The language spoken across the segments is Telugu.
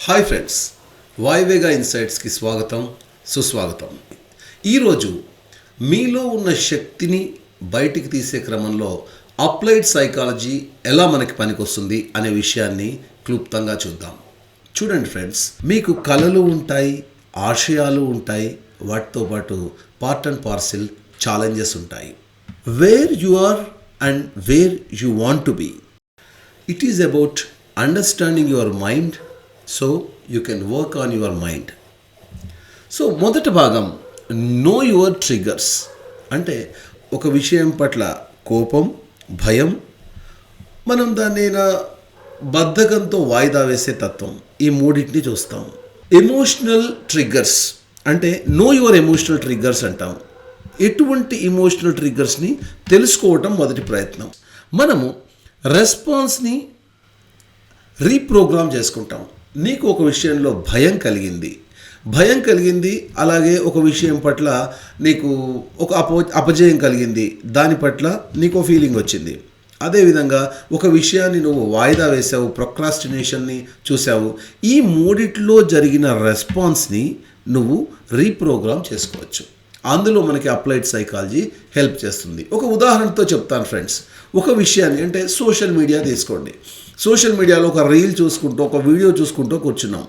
హాయ్ ఫ్రెండ్స్, వాయువేగ ఇన్సైట్స్కి స్వాగతం, సుస్వాగతం. ఈరోజు మీలో ఉన్న శక్తిని బయటికి తీసే క్రమంలో అప్లైడ్ సైకాలజీ ఎలా మనకి పనికొస్తుంది అనే విషయాన్ని క్లుప్తంగా చూద్దాం. చూడండి ఫ్రెండ్స్, మీకు కళలు ఉంటాయి, ఆశయాలు ఉంటాయి, వాటితో పాటు పార్ట్ అండ్ పార్సిల్ ఛాలెంజెస్ ఉంటాయి. Where you are and where you want to be, it is about understanding your mind so you can work on your mind. So మొదటి భాగం నో యువర్ ట్రిగర్స్, అంటే ఒక విషయం పట్ల కోపం, భయం, మనం దాన్ని బద్ధకంతో వాయిదా వేసే తత్వం, ఈ మూడింటిని చూస్తాం. ఎమోషనల్ ట్రిగ్గర్స్ అంటే నో యువర్ ఎమోషనల్ ట్రిగ్గర్స్ అంటాం. ఎటువంటి ఎమోషనల్ ట్రిగ్గర్స్ని తెలుసుకోవటం మొదటి ప్రయత్నం. మనము రెస్పాన్స్ని రీప్రోగ్రామ్ చేసుకుంటాం. నీకు ఒక విషయంలో భయం కలిగింది, అలాగే ఒక విషయం పట్ల నీకు ఒక అపజయం కలిగింది, దాని పట్ల నీకు ఫీలింగ్ వచ్చింది. అదేవిధంగా ఒక విషయాన్ని నువ్వు వాయిదా వేసావు, ప్రొక్రాస్టినేషన్ని చూసావు. ఈ మూడిట్లో జరిగిన రెస్పాన్స్ని నువ్వు రీప్రోగ్రామ్ చేసుకోవచ్చు. అందులో మనకి అప్లైడ్ సైకాలజీ హెల్ప్ చేస్తుంది. ఒక ఉదాహరణతో చెప్తాను ఫ్రెండ్స్. ఒక విషయాన్ని, అంటే సోషల్ మీడియా తీసుకోండి. సోషల్ మీడియాలో ఒక రీల్ చూసుకుంటూ, ఒక వీడియో చూసుకుంటూ కూర్చున్నాం,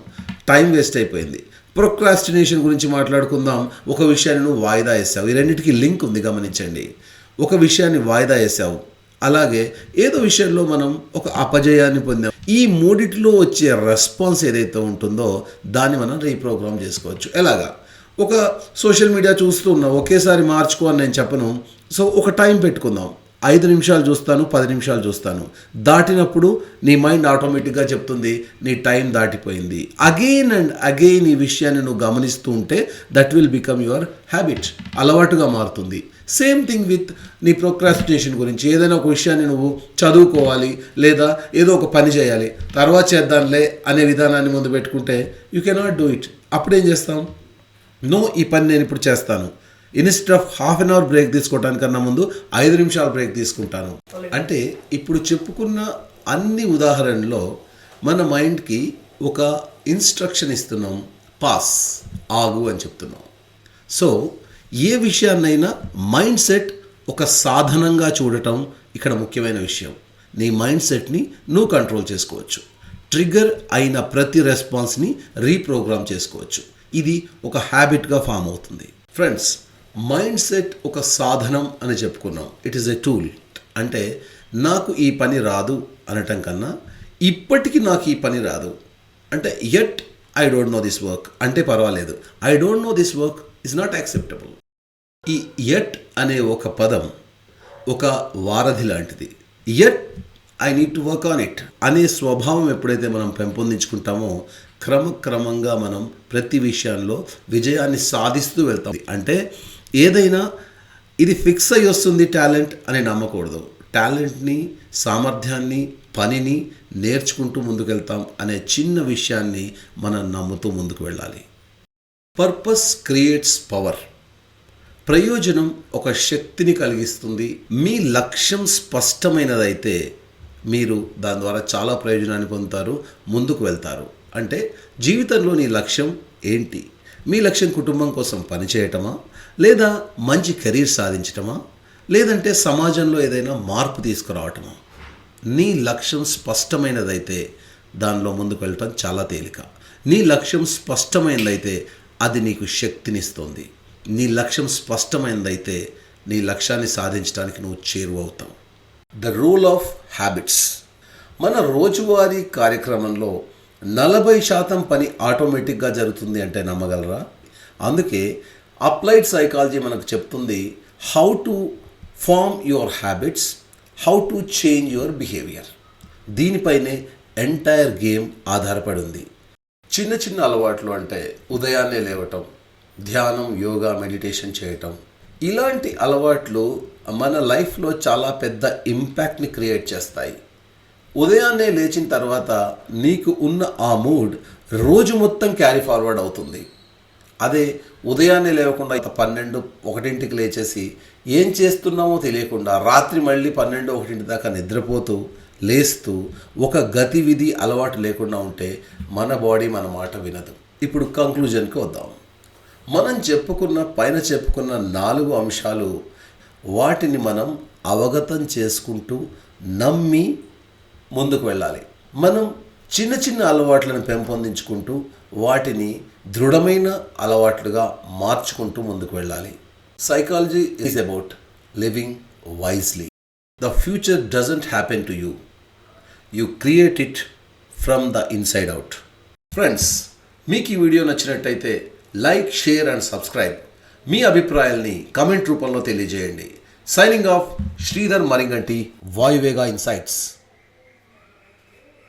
టైం వేస్ట్ అయిపోయింది. ప్రొక్రాస్టినేషన్ గురించి మాట్లాడుకుందాం. ఒక విషయాన్ని నువ్వు వాయిదా వేసావు. ఈ రెండింటికి లింక్ ఉంది, గమనించండి. ఒక విషయాన్ని వాయిదా వేసావు, అలాగే ఏదో విషయంలో మనం ఒక అపజయాన్ని పొందాం. ఈ మూడిట్లో వచ్చే రెస్పాన్స్ ఏదైతే ఉంటుందో దాన్ని మనం రీప్రోగ్రామ్ చేసుకోవచ్చు. ఎలాగా? ఒక సోషల్ మీడియా చూస్తూ ఉన్నాం, ఒకేసారి మార్చుకో అని నేను చెప్పను. సో ఒక టైం పెట్టుకుందాం. 5 నిమిషాలు చూస్తాను, 10 నిమిషాలు చూస్తాను. దాటినప్పుడు నీ మైండ్ ఆటోమేటిక్గా చెప్తుంది నీ టైం దాటిపోయింది. అగైన్ అండ్ అగైన్ ఈ విషయాన్ని నువ్వు గమనిస్తూ ఉంటే that will become your habit, అలవాటుగా మారుతుంది. సేమ్ థింగ్ విత్ నీ ప్రొక్రాస్టినేషన్ గురించి. ఏదైనా ఒక విషయాన్ని నువ్వు చదువుకోవాలి, లేదా ఏదో ఒక పని చేయాలి, తర్వాత చేద్దాంలే అనే విధానాన్ని ముందు పెట్టుకుంటే యూ కెనాట్ డూ ఇట్. అప్పుడేం చేస్తాం? నో, ఈ పని నేను ఇప్పుడు చేస్తాను. Instead of half an hour break తీసుకోవడానికన్నా ముందు 5 నిమిషాల బ్రేక్ తీసుకుంటాను. అంటే ఇప్పుడు చెప్పుకున్న అన్ని ఉదాహరణలో మన మైండ్కి ఒక ఇన్స్ట్రక్షన్ ఇస్తున్నాం, పాస్, ఆగు అని చెప్తున్నాం. సో ఏ విషయాన్నైనా మైండ్ సెట్ ఒక సాధనంగా చూడటం ఇక్కడ ముఖ్యమైన విషయం. నీ మైండ్ సెట్ని నువ్వు కంట్రోల్ చేసుకోవచ్చు. ట్రిగ్గర్ అయిన ప్రతి రెస్పాన్స్ని రీప్రోగ్రామ్ చేసుకోవచ్చు. ఇది ఒక హ్యాబిట్గా ఫామ్ అవుతుంది. ఫ్రెండ్స్, మైండ్ సెట్ ఒక సాధనం అని చెప్పుకున్నాం. It is a tool. అంటే నాకు ఈ పని రాదు అనటం కన్నా ఇప్పటికీ నాకు ఈ పని రాదు అంటే yet I don't know this work అంటే పర్వాలేదు. I don't know this work is not acceptable. ఈ యట్ అనే ఒక పదం ఒక వారధి లాంటిది. Yet I need to work on it అనే స్వభావం ఎప్పుడైతే మనం పెంపొందించుకుంటామో క్రమక్రమంగా మనం ప్రతి విషయాల్లో విజయాన్ని సాధిస్తూ వెళ్తాం. అంటే ఏదైనా ఇది ఫిక్స్ అయ్యి వస్తుంది టాలెంట్ అని నమ్మకూడదు. టాలెంట్ని, సామర్థ్యాన్ని, పనిని నేర్చుకుంటూ ముందుకెళ్తాం అనే చిన్న విషయాన్ని మనం నమ్ముతూ ముందుకు వెళ్ళాలి. Purpose creates power. ప్రయోజనం ఒక శక్తిని కలిగిస్తుంది. మీ లక్ష్యం స్పష్టమైనదైతే మీరు దాని ద్వారా చాలా ప్రయోజనాన్ని పొందుతారు, ముందుకు వెళ్తారు. అంటే జీవితంలో నీ లక్ష్యం ఏంటి? మీ లక్ష్యం కుటుంబం కోసం పనిచేయటమా, లేదా మంచి కెరీర్ సాధించటమా, లేదంటే సమాజంలో ఏదైనా మార్పు తీసుకురావటమా? నీ లక్ష్యం స్పష్టమైనదైతే దానిలో ముందుకు వెళ్ళటం చాలా తేలిక. నీ లక్ష్యం స్పష్టమైనదైతే అది నీకు శక్తినిస్తుంది. నీ లక్ష్యం స్పష్టమైనదైతే నీ లక్ష్యాన్ని సాధించడానికి నువ్వు చేరువవుతావు. The rule of habits. మన రోజువారీ కార్యక్రమంలో 40% పని ఆటోమేటిక్గా జరుగుతుంది అంటే నమ్మగలరా? అందుకే అప్లైడ్ సైకాలజీ మనకు చెప్తుంది how to form your habits, how to change your behaviour. దీనిపైనే ఎంటైర్ గేమ్ ఆధారపడి ఉంది. చిన్న చిన్న అలవాట్లు అంటే ఉదయాన్నే లేవటం, ధ్యానం, యోగా, మెడిటేషన్ చేయటం, ఇలాంటి అలవాట్లు మన లైఫ్లో చాలా పెద్ద ఇంపాక్ట్ని క్రియేట్ చేస్తాయి. ఉదయాన్నే లేచిన తర్వాత నీకు ఉన్న ఆ మూడ్ రోజు మొత్తం క్యారీ ఫార్వర్డ్ అవుతుంది. అదే ఉదయాన్నే లేవకుండా 12, 1కి లేచేసి ఏం చేస్తున్నామో తెలియకుండా రాత్రి మళ్ళీ 12, 1 దాకా నిద్రపోతూ లేస్తూ ఒక గతివిధి అలవాటు లేకుండా ఉంటే మన బాడీ మన మాట వినదు. ఇప్పుడు కంక్లూజన్కి వద్దాం. మనం పైన చెప్పుకున్న 4 అంశాలు, వాటిని మనం అవగతం చేసుకుంటూ నమ్మి ముందుకు వెళ్ళాలి. మనం చిన్న చిన్న అలవాట్లను పెంపొందించుకుంటూ వాటిని దృఢమైన అలవాట్లుగా మార్చుకుంటూ ముందుకు వెళ్ళాలి. Psychology is about living wisely. The future doesn't happen to you, you create it from the inside out. Friends, మీకు ఈ వీడియో నచ్చినట్టయితే లైక్, షేర్ అండ్ సబ్స్క్రైబ్. మీ అభిప్రాయాల్ని కమెంట్ రూపంలో తెలియజేయండి. Signing off, Sridhar Maringanti, Vayuvega insights.